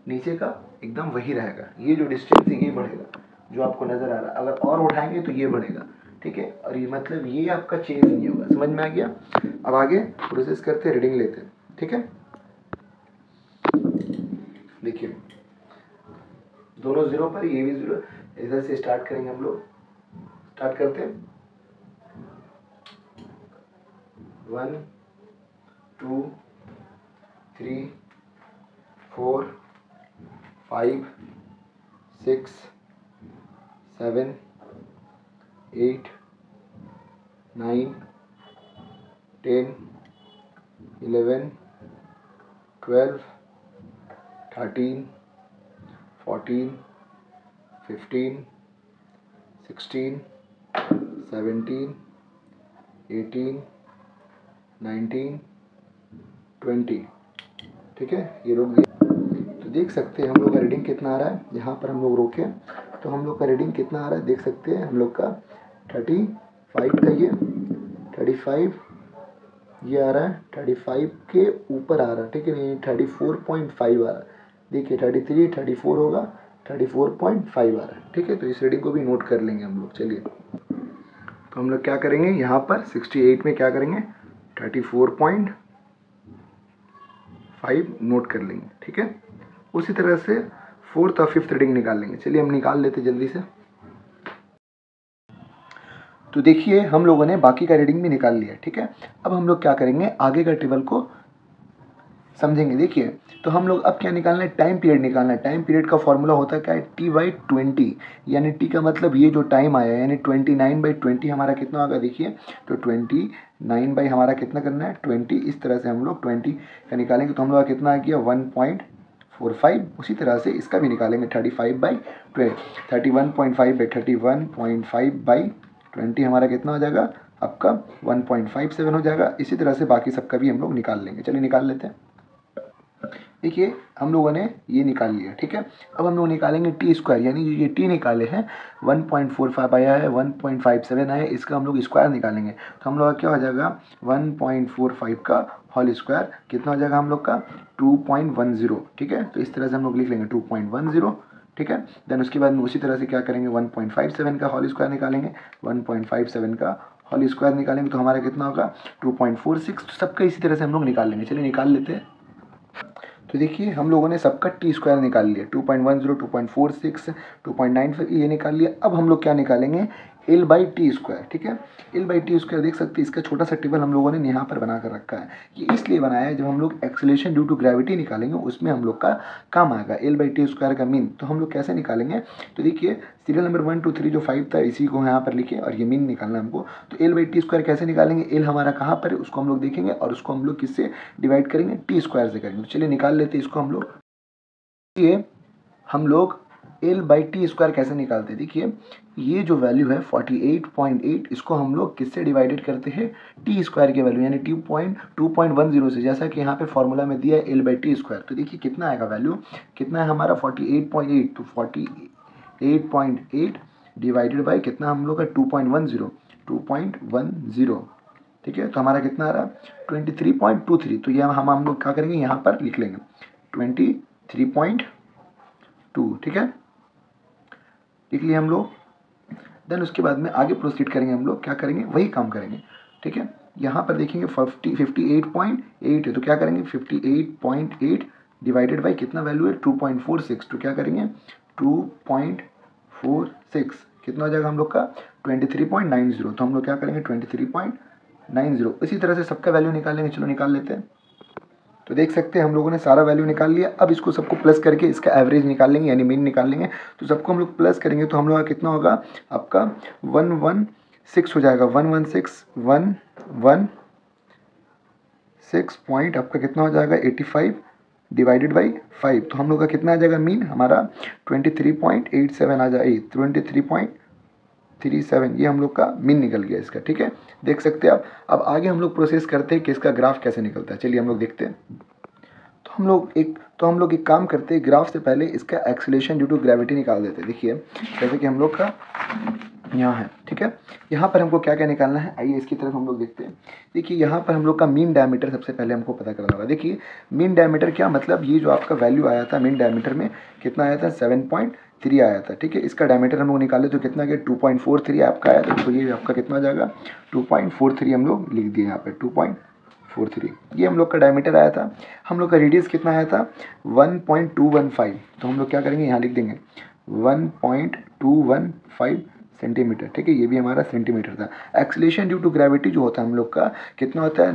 नीचे का एकदम वही रहेगा, ये जो डिस्टेंस है ये बढ़ेगा जो आपको नज़र आ रहा है। अगर और उठाएंगे तो ये बढ़ेगा, ठीक है। और ये मतलब ये आपका चेंज नहीं होगा, समझ में आ गया। अब आगे प्रोसेस करते हैं, रीडिंग लेते हैं, ठीक है। देखिए दोनों जीरो पर, ये भी जीरो, इधर से स्टार्ट करेंगे हम लोग। स्टार्ट करते हैं, 1 2 3 4 5 6 7 8 9 10 11 12 13 14 15 16 17 18 19 20, ठीक है। ये रोक दिया। तो देख सकते हैं हम लोग का रीडिंग कितना आ रहा है। यहाँ पर हम लोग रोके तो हम लोग का रीडिंग कितना आ रहा है, देख सकते हैं हम लोग का 35 का, ये 35 ये आ रहा है, 35 के ऊपर आ रहा है, ठीक है। नहीं 34.5 आ रहा है, देखिए 33 34 होगा, 34.5 आ रहा है, ठीक है। तो इस रीडिंग को भी नोट कर लेंगे हम लोग। चलिए तो हम लोग क्या करेंगे, यहाँ पर 68 में क्या करेंगे, 34.5 नोट कर लेंगे, ठीक है। उसी तरह से फोर्थ और फिफ्थ रीडिंग निकाल लेंगे। चलिए हम निकाल लेते जल्दी से। तो देखिए हम लोगों ने बाकी का रीडिंग भी निकाल लिया, ठीक है। अब हम लोग क्या करेंगे, आगे का टेबल को समझेंगे। देखिए तो हम लोग अब क्या निकालना है, टाइम पीरियड निकालना है। टाइम पीरियड का फॉर्मूला होता है क्या है, T/20, यानी T का मतलब ये जो टाइम आया, यानी 29/20 हमारा कितना होगा, देखिए तो 29 हमारा कितना करना है 20। इस तरह से हम लोग 20 का निकालेंगे तो हम लोग का कितना आ गया 1.45। उसी तरह से इसका भी निकालेंगे 31.5 31.5/20 हमारा कितना हो जाएगा, आपका 1.57 हो जाएगा। इसी तरह से बाकी सबका भी हम लोग निकाल लेंगे। चलिए निकाल लेते हैं। देखिए हम लोगों ने ये निकाल लिया, ठीक है। अब हम लोग निकालेंगे T², यानी ये T निकाले हैं 1.45 आया है, 1.57 आया है, इसका हम लोग स्क्वायर निकालेंगे। तो हम लोग का क्या हो जाएगा 1.45 का होल स्क्वायर कितना हो जाएगा हम लोग का 2.10, ठीक है। तो इस तरह से हम लोग लिख लेंगे 2.10, ठीक है। देन उसके बाद में उसी तरह से क्या करेंगे 1.57 का होल स्क्वायर निकालेंगे, 1.57 का होल स्क्वायर निकालेंगे तो हमारा कितना होगा 2.46। तो सबका इसी तरह से हम लोग निकाल लेंगे। चलिए निकाल लेते हैं। तो देखिए हम लोगों ने सबका T² निकाल लिया, 2.10 2.46 2.95 ये निकाल लिया। अब हम लोग क्या निकालेंगे L/T², ठीक है। L/T² देख सकते हैं, इसका छोटा सा टेबल हम लोगों ने यहाँ पर बना कर रखा है। ये इसलिए बनाया है जब हम लोग एक्सेलरेशन ड्यू टू ग्रेविटी निकालेंगे उसमें हम लोग का काम आएगा L/T² का मीन। तो हम लोग कैसे निकालेंगे, तो देखिए सीरियल नंबर 1 2 3 जो 5 था इसी को यहाँ पर लिखे और ये मीन निकालना है हमको। तो L/T² कैसे निकालेंगे, L हमारा कहाँ पर है उसको हम लोग देखेंगे और उसको हम लोग किससे डिवाइड करेंगे, T² से करेंगे। तो चलिए निकाल लेते हैं इसको हम लोग। ये हम लोग L/T² कैसे निकालते हैं, देखिए ये जो वैल्यू है 48.8 इसको हम लोग किससे डिवाइडेड करते हैं T² के वैल्यू यानी 2.10 से, जैसा कि यहाँ पे फॉर्मूला में दिया है L/T²। तो देखिए कितना आएगा वैल्यू, कितना है हमारा 48.8, तो 48.8 डिवाइडेड बाई कितना हम लोग का 2.10, ठीक है। तो हमारा कितना आ रहा है 23.23। तो ये हम लोग क्या करेंगे यहाँ पर लिख लेंगे 23.2, ठीक है, लिख लिए हम लोग। देन उसके बाद में आगे प्रोसीड करेंगे, हम लोग क्या करेंगे वही काम करेंगे, ठीक है। यहाँ पर देखेंगे 58.8 है तो क्या करेंगे 58.8 डिवाइडेड बाई कितना वैल्यू है 2.46। तो क्या करेंगे 2.46 कितना हो जाएगा हम लोग का 23.90। तो हम लोग क्या करेंगे 23.90। इसी तरह से सबका वैल्यू निकालेंगे। चलो निकाल लेते हैं। तो देख सकते हैं हम लोगों ने सारा वैल्यू निकाल लिया। अब इसको सबको प्लस करके इसका एवरेज निकाल लेंगे यानी मीन निकाल लेंगे। तो सबको हम लोग प्लस करेंगे तो हम लोग का कितना होगा आपका 116 हो जाएगा, 116 पॉइंट आपका कितना हो जाएगा 85 डिवाइडेड बाई 5। तो हम लोग का कितना आ जाएगा मीन हमारा 23.87 आ जाएगा, 0.37 ये हम लोग का मीन निकल गया इसका, ठीक है, देख सकते हैं आप। अब आगे हम लोग प्रोसेस करते हैं कि इसका ग्राफ कैसे निकलता है। चलिए हम लोग देखते हैं। तो हम लोग एक काम करते हैं, ग्राफ से पहले इसका एक्सीलरेशन ड्यू टू ग्रेविटी निकाल देते हैं। देखिए जैसे कि हम लोग का यहाँ है, ठीक है, यहाँ पर हमको क्या क्या निकालना है, आइए इसकी तरफ हम लोग देखते हैं। देखिए यहाँ पर हम लोग का मीन डायमीटर सबसे पहले हमको पता करना होगा। देखिए मीन डायमीटर क्या मतलब, ये जो आपका वैल्यू आया था मीन डायमीटर में कितना आया था, 7.3 आया था, ठीक है। इसका डायमीटर हम लोग निकाले तो कितना गया, 2.43 आपका आया था। तो ये आपका कितना आ जाएगा, 2.43 हम लोग लिख दिए यहाँ पे, 2.43 ये हम लोग का डायमीटर आया था। हम लोग का रेडियस कितना आया था, 1.215। तो हम लोग क्या करेंगे, यहाँ लिख देंगे 1.215 सेंटीमीटर, ठीक है, ये भी हमारा सेंटीमीटर था। एक्सीलरेशन ड्यू टू ग्रेविटी जो होता है हम लोग का कितना होता है,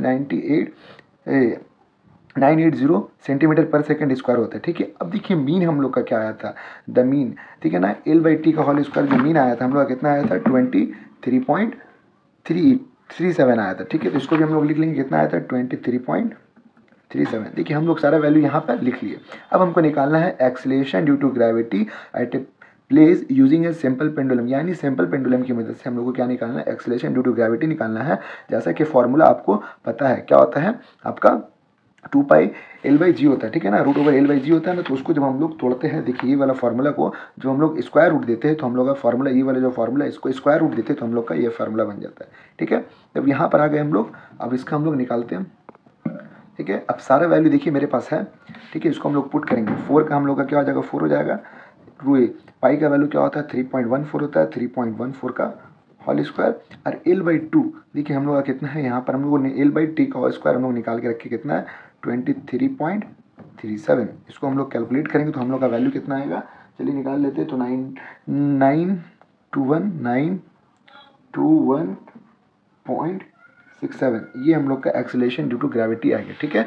980 सेंटीमीटर पर सेकंड स्क्वायर होता है, ठीक है। अब देखिए मीन हम लोग का क्या आया था, द मीन, ठीक है ना, L/T का होल स्क्वायर जो मीन आया था हम लोग का कितना आया था, 23.37 आया था, ठीक है। तो इसको भी हम लोग लिख लेंगे, कितना आया था, 23.37। देखिए हम लोग सारा वैल्यू यहाँ पर लिख लिए। अब हमको निकालना है acceleration due to gravity at a place using a simple pendulum, यानी सिंपल पेंडुलम की मदद से हम लोग को क्या निकालना है, एक्सीलरेशन ड्यू टू ग्रेविटी निकालना है। जैसा कि फॉर्मूला आपको पता है क्या होता है, आपका 2π/L/g होता है, ठीक है ना, √L/g होता है ना। तो उसको जब हम लोग तोड़ते हैं, देखिए ये वाला फार्मूला को जब हम लोग स्क्वायर रूट देते हैं तो हम लोग का फार्मूला, ये वाला जो फार्मूला इसको स्क्वायर रूट देते हैं तो हम लोग का ये फार्मूला बन जाता है, ठीक है। जब यहाँ पर आ गए हम लोग, अब इसका हम लोग निकालते हैं, ठीक है। अब सारा वैल्यू देखिए मेरे पास है, ठीक है, इसको हम लोग पुट करेंगे। 4 का हम लोग का क्या हो जाएगा, 4 हो जाएगा। पाई का वैल्यू क्या होता है, 3.14 होता है, 3.14 का होल स्क्वायर। और L/2 देखिए हम लोग का कितना है, यहाँ पर हम लोगों ने L/T का होल स्क्वायर हम लोग निकाल के रखे, कितना है, 23.37। इसको हम लोग कैलकुलेट करेंगे तो हम लोग का वैल्यू कितना आएगा, चलिए निकाल लेते हैं। तो 921.67 ये हम लोग का एक्सीलरेशन ड्यू टू ग्रेविटी आ गया, ठीक है,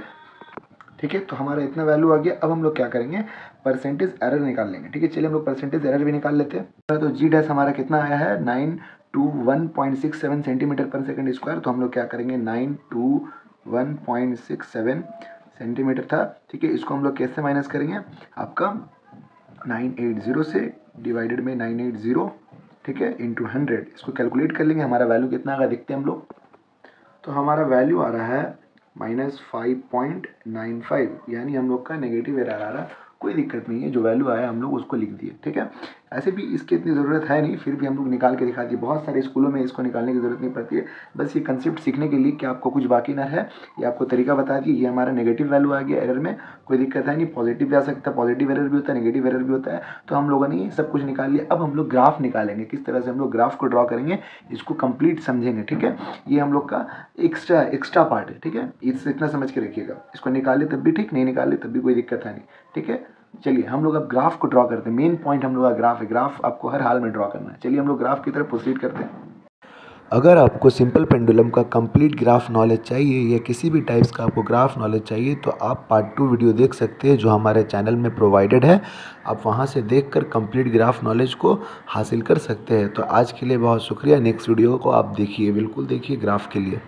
ठीक है। तो हमारा इतना वैल्यू आ गया। अब हम लोग क्या करेंगे, परसेंटेज एरर निकाल लेंगे, ठीक है। चलिए हम लोग परसेंटेज एरर भी निकाल लेते हैं। तो G' हमारा कितना आया है, 921.67 सेंटीमीटर पर सेकंड स्क्वायर। तो हम लोग क्या करेंगे, 921.67 सेंटीमीटर था, ठीक है। इसको हम लोग कैसे माइनस करेंगे, आपका 980 से डिवाइडेड में 980, ठीक है, इंटू 100। इसको कैलकुलेट कर लेंगे, हमारा वैल्यू कितना आएगा देखते हैं हम लोग। तो हमारा वैल्यू आ रहा है -5.95, यानी हम लोग का नेगेटिव एरर आ रहा है। कोई दिक्कत नहीं है, जो वैल्यू आया हम लोग उसको लिख दिए, ठीक है। ऐसे भी इसकी इतनी ज़रूरत है नहीं, फिर भी हम लोग निकाल के दिखा दिए। बहुत सारे स्कूलों में इसको निकालने की ज़रूरत नहीं पड़ती है, बस ये कंसेप्ट सीखने के लिए कि आपको कुछ बाकी ना है, ये आपको तरीका बता दिए। ये हमारा नेगेटिव वैल्यू आ गया एरर में, कोई दिक्कत है नहीं, पॉजिटिव भी आ सकता है, पॉजिटिव एरर भी होता है, नेगेटिव एरर भी होता है। तो हम लोगों ने सब कुछ निकाल लिया। अब हम लोग ग्राफ निकालेंगे, किस तरह से हम लोग ग्राफ को ड्रॉ करेंगे, इसको कंप्लीट समझेंगे, ठीक है। ये हम लोग का एक्स्ट्रा पार्ट है, ठीक है, इससे इतना समझ के रखिएगा। इसको निकाले तब भी ठीक, नहीं निकाले तब भी कोई दिक्कत है नहीं, ठीक है। चलिए हम लोग अब ग्राफ को ड्रॉ करते हैं। मेन पॉइंट हम लोग का ग्राफ है, ग्राफ आपको हर हाल में ड्रॉ करना है। चलिए हम लोग ग्राफ की तरफ प्रोसीड करते हैं।
अगर आपको सिंपल पेंडुलम का कंप्लीट ग्राफ नॉलेज चाहिए या किसी भी टाइप्स का आपको ग्राफ नॉलेज चाहिए तो आप पार्ट 2 वीडियो देख सकते हैं जो हमारे चैनल में प्रोवाइडेड है। आप वहां से देखकर कंप्लीट ग्राफ नॉलेज को हासिल कर सकते हैं। तो आज के लिए बहुत शुक्रिया। नेक्स्ट वीडियो को आप देखिए, बिल्कुल देखिए ग्राफ के लिए।